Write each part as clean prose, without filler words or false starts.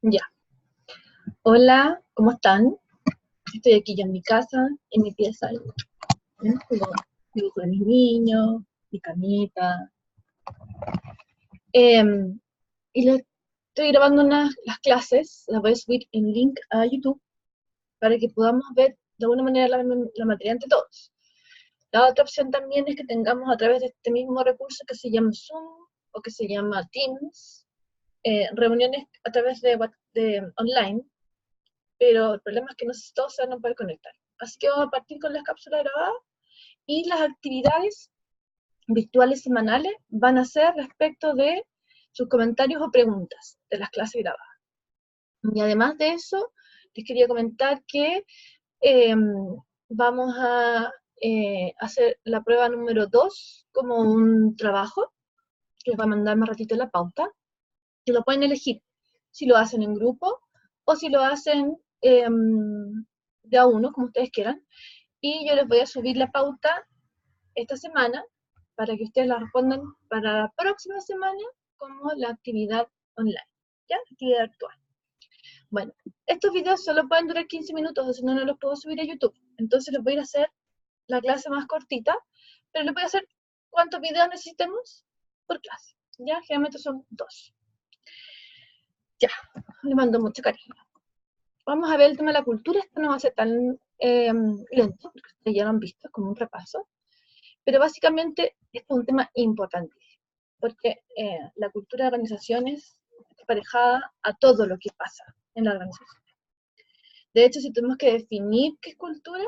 Ya. Hola, ¿cómo están? Estoy aquí ya en mi casa, en mi pieza. ¿Eh? Vivo con mis niños, mi camita. Y les estoy grabando las clases, las voy a subir en link a YouTube para que podamos ver de alguna manera la materia entre todos. La otra opción también es que tengamos a través de este mismo recurso que se llama Zoom o que se llama Teams, reuniones a través de online, pero el problema es que no todos se van a poder conectar. Así que vamos a partir con las cápsulas grabadas y las actividades virtuales semanales van a ser respecto de sus comentarios o preguntas de las clases grabadas. Y además de eso, les quería comentar que eh, vamos a hacer la prueba número 2 como un trabajo, que les va a mandar más ratito la pauta, que lo pueden elegir si lo hacen en grupo o si lo hacen de a uno, como ustedes quieran. Y yo les voy a subir la pauta esta semana para que ustedes la respondan para la próxima semana como la actividad online, ¿ya? Actividad actual. Bueno, estos videos solo pueden durar 15 minutos, o si no, no los puedo subir a YouTube. Entonces les voy a ir a hacer la clase más cortita, pero les voy a hacer cuántos videos necesitemos por clase. Ya, generalmente son 2. Ya, les mando mucho cariño. Vamos a ver el tema de la cultura. Esto no va a ser tan lento, porque ustedes ya lo han visto, es como un repaso. Pero básicamente esto es un tema importante, porque la cultura de organizaciones está aparejada a todo lo que pasa en la organización. De hecho, si tenemos que definir qué es cultura,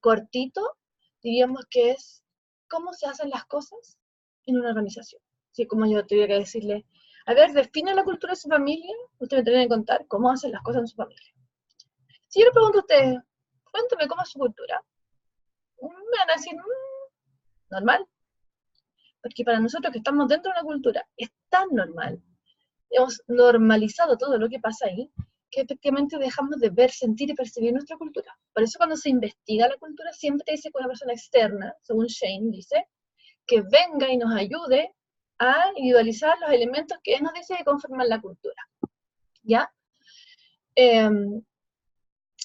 cortito, diríamos que es cómo se hacen las cosas en una organización. Así como yo tuviera que decirle, a ver, define la cultura de su familia, usted me tiene que contar cómo hacen las cosas en su familia. Si yo le pregunto a usted, cuéntame cómo es su cultura, me van a decir, normal, porque para nosotros que estamos dentro de una cultura es tan normal, hemos normalizado todo lo que pasa ahí, que efectivamente dejamos de ver, sentir y percibir nuestra cultura. Por eso cuando se investiga la cultura siempre te dice que una persona externa, según Shane dice, que venga y nos ayude a individualizar los elementos que él nos dice que conforman la cultura. ¿Ya? Eh,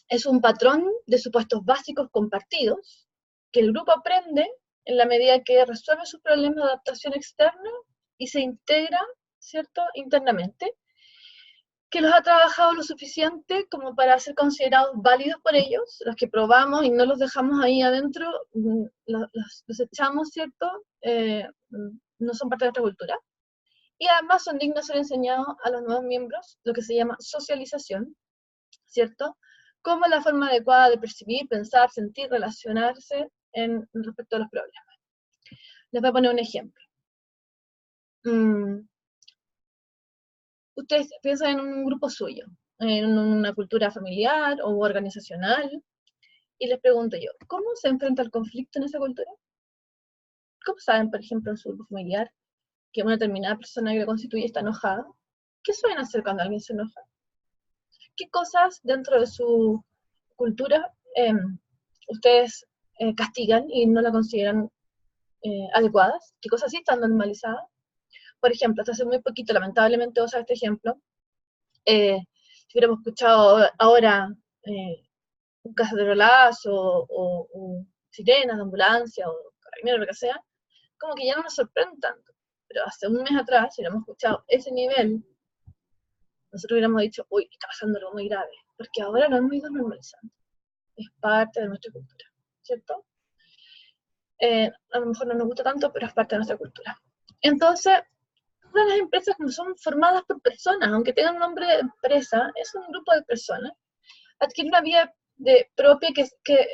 es un patrón de supuestos básicos compartidos que el grupo aprende en la medida que resuelve sus problemas de adaptación externa y se integra, ¿cierto?, internamente, que los ha trabajado lo suficiente como para ser considerados válidos por ellos, los que probamos y no los dejamos ahí adentro, los echamos, ¿cierto? No son parte de nuestra cultura. Y además son dignos de ser enseñados a los nuevos miembros, lo que se llama socialización, ¿cierto? Como la forma adecuada de percibir, pensar, sentir, relacionarse respecto a los problemas. Les voy a poner un ejemplo. Ustedes piensan en un grupo suyo, en una cultura familiar o organizacional, y les pregunto yo, ¿cómo se enfrenta el conflicto en esa cultura? ¿Cómo saben, por ejemplo, en su grupo familiar, que una determinada persona que lo constituye está enojada? ¿Qué suelen hacer cuando alguien se enoja? ¿Qué cosas dentro de su cultura ustedes castigan y no la consideran adecuadas? ¿Qué cosas sí están normalizadas? Por ejemplo, hasta hace muy poquito, lamentablemente, vos sabés este ejemplo, si hubiéramos escuchado ahora un cacerolazo o sirenas de ambulancia o carabineros, lo que sea, como que ya no nos sorprende tanto. Pero hace un mes atrás, si hubiéramos escuchado ese nivel, nosotros hubiéramos dicho, uy, está pasando algo muy grave, porque ahora lo hemos ido normalizando. Es parte de nuestra cultura, ¿cierto? A lo mejor no nos gusta tanto, pero es parte de nuestra cultura. Entonces, todas las empresas no son formadas por personas, aunque tengan un nombre de empresa, es un grupo de personas, adquiere una vida propia que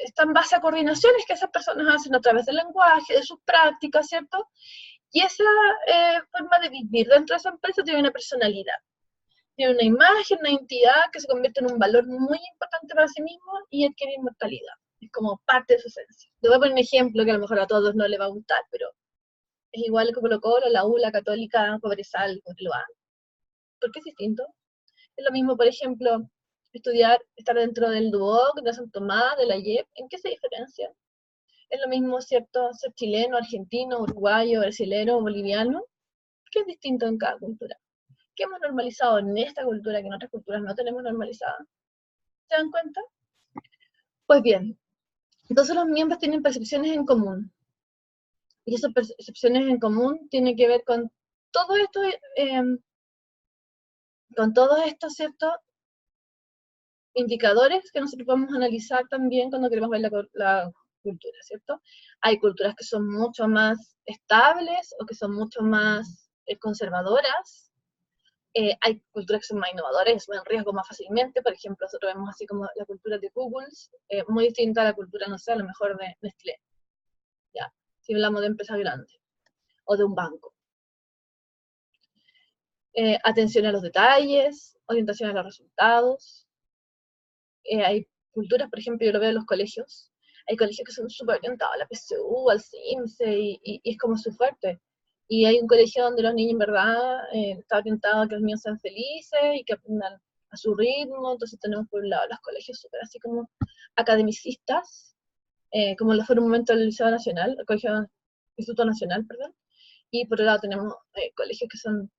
está en base a coordinaciones que esas personas hacen a través del lenguaje, de sus prácticas, ¿cierto? Y esa forma de vivir dentro de esa empresa tiene una personalidad, tiene una imagen, una identidad que se convierte en un valor muy importante para sí mismo y adquiere inmortalidad. Es como parte de su esencia. Le voy a poner un ejemplo que a lo mejor a todos no le va a gustar, pero es igual que Colo-Colo, la U, la Católica, Cobresal, Cobreloa. ¿Por qué es distinto? Es lo mismo, por ejemplo, estudiar, estar dentro del Duoc, de San Tomás, de la IEP. ¿En qué se diferencia? Es lo mismo, ¿cierto?, ser chileno, argentino, uruguayo, brasilero, boliviano. ¿Qué es distinto en cada cultura? que hemos normalizado en esta cultura que en otras culturas no tenemos normalizada. ¿Se dan cuenta? Pues bien, entonces los miembros tienen percepciones en común. Y esas percepciones en común tienen que ver todo esto, con todos estos ciertos indicadores que nosotros podemos analizar también cuando queremos ver la cultura, ¿cierto? Hay culturas que son mucho más estables o que son mucho más conservadoras. Hay culturas que son más innovadoras y asumen riesgo más fácilmente. Por ejemplo, nosotros vemos así como la cultura de Google, muy distinta a la cultura, no sé, a lo mejor de Nestlé, ¿ya? Si hablamos de empresas grandes o de un banco. Atención a los detalles, orientación a los resultados. Hay culturas, por ejemplo, yo lo veo en los colegios, hay colegios que son súper orientados a la PSU, al CIMSE, y es como su fuerte. Y hay un colegio donde los niños, en verdad, está orientado a que los niños sean felices y que aprendan a su ritmo. Entonces tenemos por un lado los colegios súper así como academicistas, como lo fue en un momento el Liceo Nacional, el Colegio Instituto Nacional, perdón. Y por otro lado tenemos colegios que son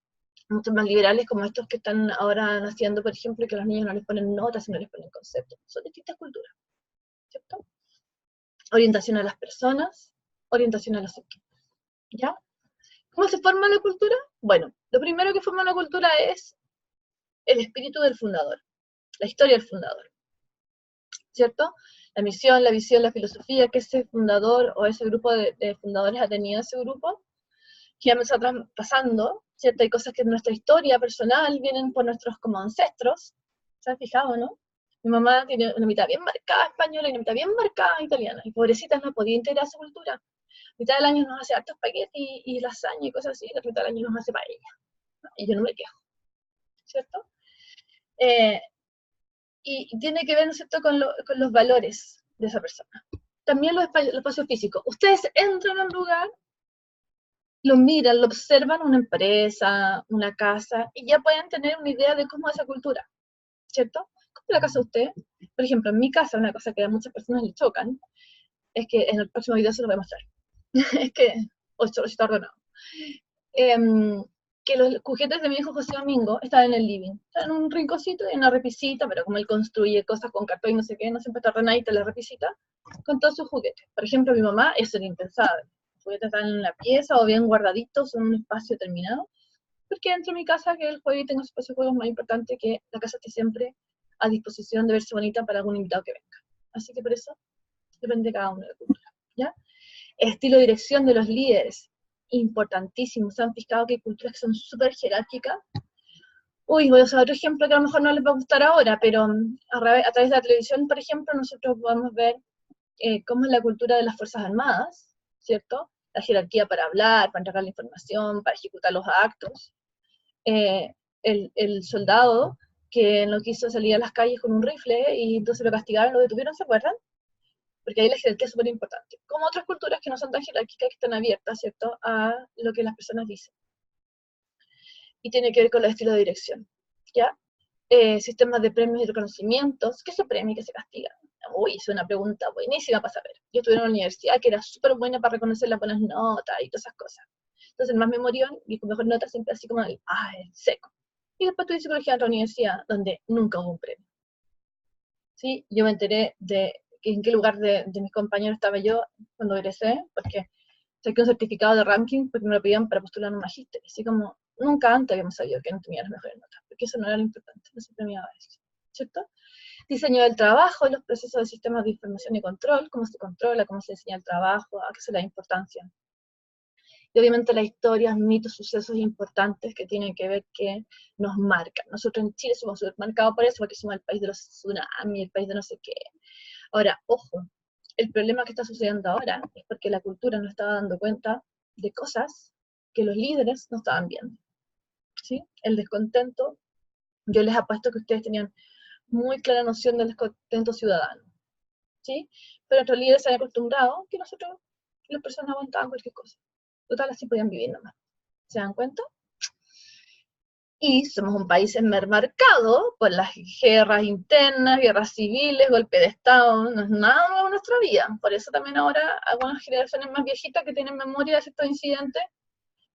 mucho más liberales, como estos que están ahora naciendo, por ejemplo, que a los niños no les ponen notas, sino les ponen conceptos. Son distintas culturas, ¿cierto? Orientación a las personas, orientación a los equipos, ¿ya? ¿Cómo se forma la cultura? Bueno, lo primero que forma la cultura es el espíritu del fundador, la historia del fundador, ¿cierto? La misión, la visión, la filosofía que ese fundador o ese grupo de fundadores ha tenido ese grupo, que ya me está pasando, ¿cierto? Hay cosas que en nuestra historia personal vienen por nuestros como ancestros, ¿se han fijado, no? Mi mamá tiene una mitad bien marcada española y una mitad bien marcada italiana, y pobrecita no podía integrar su cultura. Mitad del año nos hace hartos espagueti y lasaña y cosas así, la mitad del año nos hace paella, ¿no? Y yo no me quejo, ¿cierto? Eh, y tiene que ver, ¿no es cierto?, con los valores de esa persona. También los espacios físicos. Ustedes entran a un lugar, lo miran, lo observan, una empresa, una casa, y ya pueden tener una idea de cómo es esa cultura, ¿cierto? ¿Cómo es la casa de usted? Por ejemplo, en mi casa, una cosa que a muchas personas le chocan, es que en el próximo video se lo voy a mostrar. Es que, o está ordenado. Que los juguetes de mi hijo José Domingo están en el living. Están en un rinconcito, en una repisita, pero como él construye cosas con cartón y no sé qué, no siempre está ordenadita la repisita, con todos sus juguetes. Por ejemplo, mi mamá, eso era impensable. Los juguetes están en la pieza o bien guardaditos en un espacio terminado, porque dentro de mi casa, que el juego y tengo un espacio de juegos más importante, que la casa esté siempre a disposición de verse bonita para algún invitado que venga. Así que por eso depende de cada uno de la cultura, ¿ya? Estilo de dirección de los líderes, importantísimo. Se han fijado que hay culturas que son súper jerárquicas. Uy, voy a usar otro ejemplo que a lo mejor no les va a gustar ahora, pero a través de la televisión, por ejemplo, nosotros podemos ver cómo es la cultura de las Fuerzas Armadas, ¿cierto? La jerarquía para hablar, para entregar la información, para ejecutar los actos. El soldado que no quiso salir a las calles con un rifle y entonces lo castigaron, lo detuvieron, ¿se acuerdan? Porque ahí la jerarquía es súper importante. Como otras culturas que no son tan jerárquicas, que están abiertas, ¿cierto?, a lo que las personas dicen. Y tiene que ver con el estilo de dirección, ¿ya? Sistemas de premios y reconocimientos, ¿qué se premia y qué se castiga? Uy, es una pregunta buenísima para saber. Yo estuve en una universidad que era súper buena para reconocer las buenas notas y todas esas cosas. Entonces, el más memorión y con mejor nota siempre así como el seco. Y después tuve psicología en otra universidad donde nunca hubo un premio. ¿Sí? Yo me enteré de en qué lugar de mis compañeros estaba yo cuando egresé, porque saqué un certificado de ranking porque me lo pedían para postular un magíster. Así como nunca antes habíamos sabido que no tenía las mejores notas, porque eso no era lo importante, no se premiaba eso, ¿cierto? Diseño del trabajo, los procesos de sistemas de información y control, cómo se controla, cómo se diseña el trabajo, a qué se le da importancia. Y obviamente las historias, mitos, sucesos importantes que tienen que ver que nos marcan. Nosotros en Chile somos súper marcados por eso, porque somos el país de los tsunamis, el país de no sé qué. Ahora, ojo, el problema que está sucediendo ahora es porque la cultura no estaba dando cuenta de cosas que los líderes no estaban viendo, ¿sí? El descontento, yo les apuesto que ustedes tenían muy clara noción del descontento ciudadano, ¿sí? Pero nuestros líderes se han acostumbrado que nosotros, las personas aguantaban cualquier cosa. Total, así podían vivir nomás. ¿Se dan cuenta? Y somos un país marcado por las guerras internas, guerras civiles, golpe de Estado, no es nada nuevo en nuestra vida. Por eso también ahora algunas generaciones más viejitas que tienen memoria de estos incidentes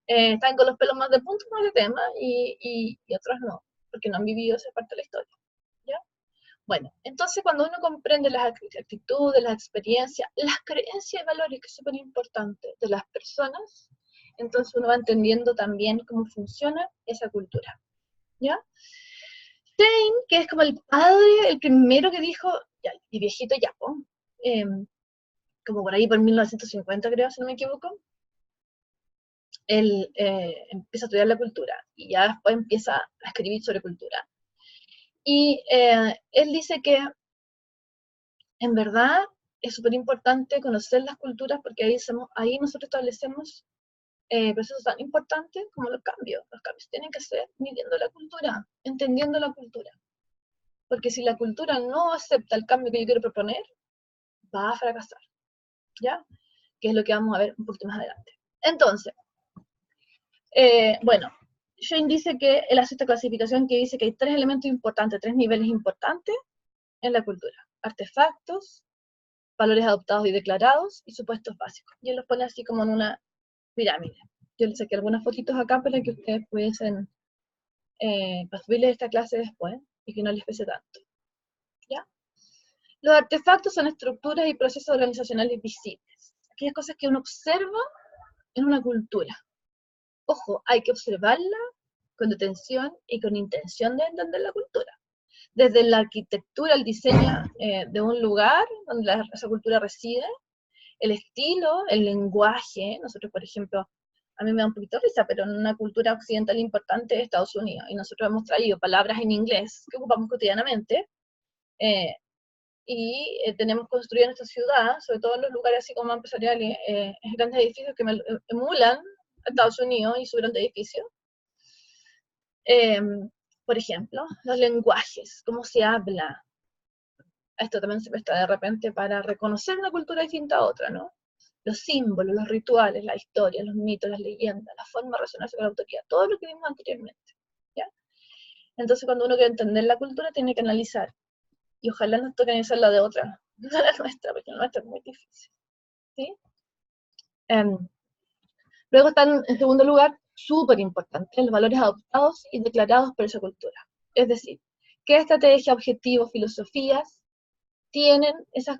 están con los pelos más de punta con ese tema y otros no, porque no han vivido esa parte de la historia. ¿Ya? Bueno, entonces cuando uno comprende las actitudes, las experiencias, las creencias y valores, que es súper importante, de las personas, entonces uno va entendiendo también cómo funciona esa cultura. ¿Ya? Stein, que es como el padre, el primero que dijo, ya, y viejito ya, como por ahí por 1950 creo, si no me equivoco, él empieza a estudiar la cultura y ya después empieza a escribir sobre cultura. Y él dice que en verdad es súper importante conocer las culturas porque ahí nosotros establecemos procesos tan importantes como los cambios. Los cambios tienen que ser midiendo la cultura, entendiendo la cultura. Porque si la cultura no acepta el cambio que yo quiero proponer, va a fracasar. ¿Ya? Que es lo que vamos a ver un poquito más adelante. Entonces, bueno, Shane dice que él hace esta clasificación que dice que hay tres elementos importantes, tres niveles importantes en la cultura. Artefactos, valores adoptados y declarados, y supuestos básicos. Y él los pone así como en una pirámide. Yo les saqué algunas fotitos acá para que ustedes pudiesen subirles esta clase después y que no les pese tanto. ¿Ya? Los artefactos son estructuras y procesos organizacionales visibles. Aquellas cosas que uno observa en una cultura. Ojo, hay que observarla con atención y con intención de entender la cultura. Desde la arquitectura, el diseño de un lugar donde esa cultura reside, el estilo, el lenguaje. Nosotros, por ejemplo, a mí me da un poquito de risa, pero en una cultura occidental importante de Estados Unidos, y nosotros hemos traído palabras en inglés que ocupamos cotidianamente, y tenemos construido en esta ciudad, sobre todo en los lugares así como empresariales, grandes edificios que emulan a Estados Unidos y su grandes edificios. Por ejemplo, los lenguajes, cómo se habla. Esto también se presta de repente para reconocer una cultura distinta a otra, ¿no? Los símbolos, los rituales, la historia, los mitos, las leyendas, la forma de relacionarse con la autoridad, todo lo que vimos anteriormente, ¿ya? Entonces, cuando uno quiere entender la cultura, tiene que analizar, y ojalá nos toque analizar la de otra, no la nuestra, porque la nuestra es muy difícil, ¿sí? Luego están, en segundo lugar, súper importantes, los valores adoptados y declarados por esa cultura. Es decir, qué estrategia, objetivos, filosofías tienen esas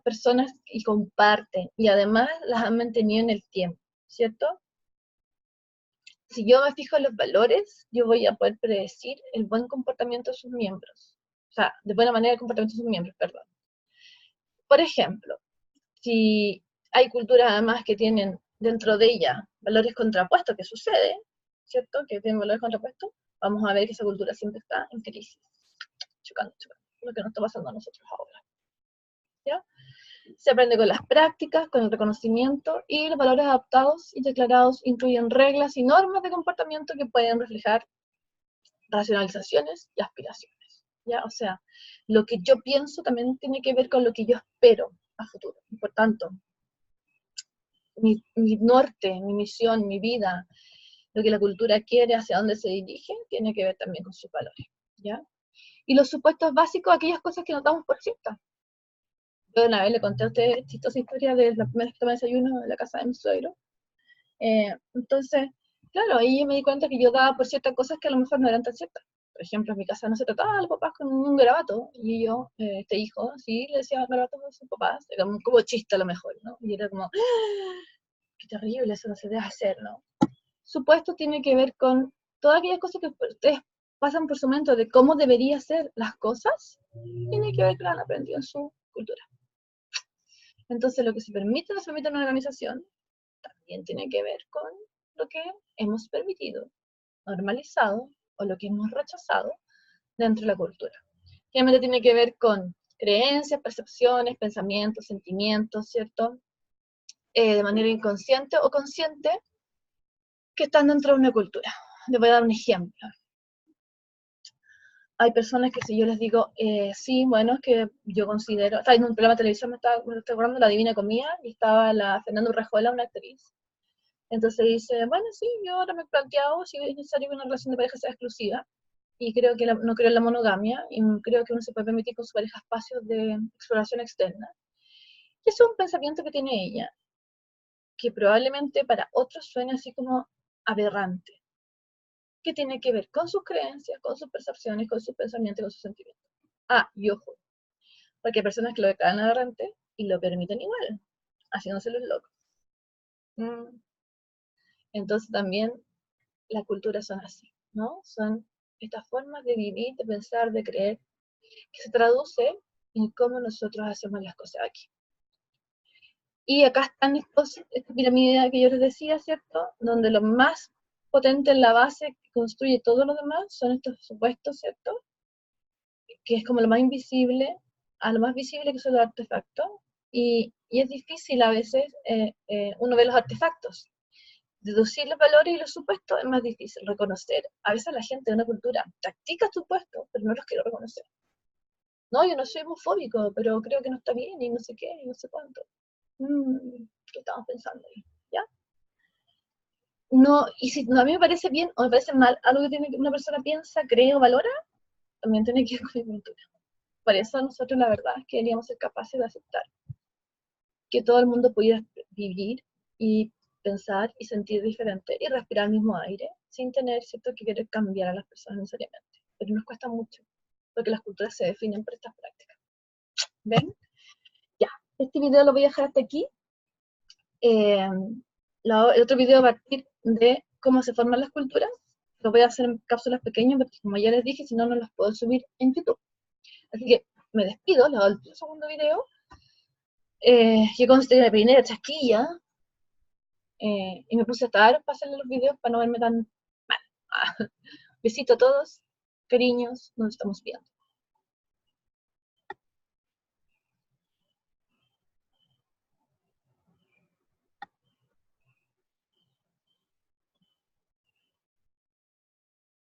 personas y comparten, y además las han mantenido en el tiempo, ¿cierto? Si yo me fijo en los valores, yo voy a poder predecir el buen comportamiento de sus miembros. O sea, de buena manera el comportamiento de sus miembros, perdón. Por ejemplo, si hay culturas además que tienen dentro de ella valores contrapuestos, que sucede, ¿cierto? Que tienen valores contrapuestos, vamos a ver que esa cultura siempre está en crisis, chocando, lo que nos está pasando a nosotros ahora. ¿Ya? Se aprende con las prácticas, con el reconocimiento, y los valores adaptados y declarados incluyen reglas y normas de comportamiento que pueden reflejar racionalizaciones y aspiraciones. ¿Ya? O sea, lo que yo pienso también tiene que ver con lo que yo espero a futuro. Y por tanto, mi norte, mi misión, mi vida, lo que la cultura quiere, hacia dónde se dirige, tiene que ver también con sus valores. ¿Ya? Y los supuestos básicos, aquellas cosas que notamos por ciertas. Yo una vez le conté a usted chistosa historia de la primera vez que tomé desayuno en la casa de mi suegro. Entonces, claro, ahí yo me di cuenta que yo daba por ciertas cosas que a lo mejor no eran tan ciertas. Por ejemplo, en mi casa no se trataba a los papás con un garabato, y yo, este hijo, sí, le decía garabatos a sus papás, era como chiste a lo mejor, ¿no? Y era como, qué terrible, eso no se debe hacer, ¿no? Supuesto tiene que ver con todas aquellas cosas que ustedes pasan por su mente de cómo debería ser las cosas, tiene que ver con lo que han aprendido en su cultura. Entonces, lo que se permite o no se permite en una organización también tiene que ver con lo que hemos permitido, normalizado, o lo que hemos rechazado dentro de la cultura. Generalmente tiene que ver con creencias, percepciones, pensamientos, sentimientos, ¿cierto? De manera inconsciente o consciente, que están dentro de una cultura. Les voy a dar un ejemplo. Hay personas que si yo les digo, sí, bueno, es que yo considero, estaba en un programa de televisión, me estaba acordando La Divina Comida, y estaba la Fernanda Urrejola, una actriz. Entonces dice, bueno, sí, yo ahora me he planteado si es necesario que una relación de pareja sea exclusiva, y creo que no creo en la monogamia, y creo que uno se puede permitir con su pareja espacios de exploración externa. Y es un pensamiento que tiene ella, que probablemente para otros suene así como, aberrante, que tiene que ver con sus creencias, con sus percepciones, con sus pensamientos, con sus sentimientos. Ah, y ojo, porque hay personas que lo declaran aberrante y lo permiten igual, haciéndose los locos. Entonces también las culturas son así, ¿no? Son estas formas de vivir, de pensar, de creer, que se traduce en cómo nosotros hacemos las cosas aquí. Y acá están esta pirámide que yo les decía, ¿cierto? Donde lo más potente en la base que construye todo lo demás son estos supuestos, ¿cierto? Que es como lo más invisible, a lo más visible que son los artefactos. Y es difícil a veces, uno ve los artefactos. Deducir los valores y los supuestos es más difícil. Reconocer. A veces la gente de una cultura practica supuestos, pero no los quiere reconocer. No, yo no soy homofóbico, pero creo que no está bien y no sé qué, y no sé cuánto. ¿Qué estamos pensando ahí? ¿Ya? No, y si no, a mí me parece bien o me parece mal algo que una persona piensa, cree o valora, también tiene que ir con la cultura. Por eso nosotros la verdad es que deberíamos ser capaces de aceptar que todo el mundo pudiera vivir y pensar y sentir diferente y respirar el mismo aire sin tener, ¿cierto?, que querer cambiar a las personas necesariamente. Pero nos cuesta mucho, porque las culturas se definen por estas prácticas. ¿Ven? Ya, este video lo voy a dejar hasta aquí. El otro video va a partir de cómo se forman las culturas. Lo voy a hacer en cápsulas pequeñas, porque como ya les dije, si no, no las puedo subir en YouTube. Así que me despido, les doy el segundo video, que consta de la primera chasquilla, y me puse hasta para hacerle los videos para no verme tan mal. Besito a todos, cariños, nos estamos viendo.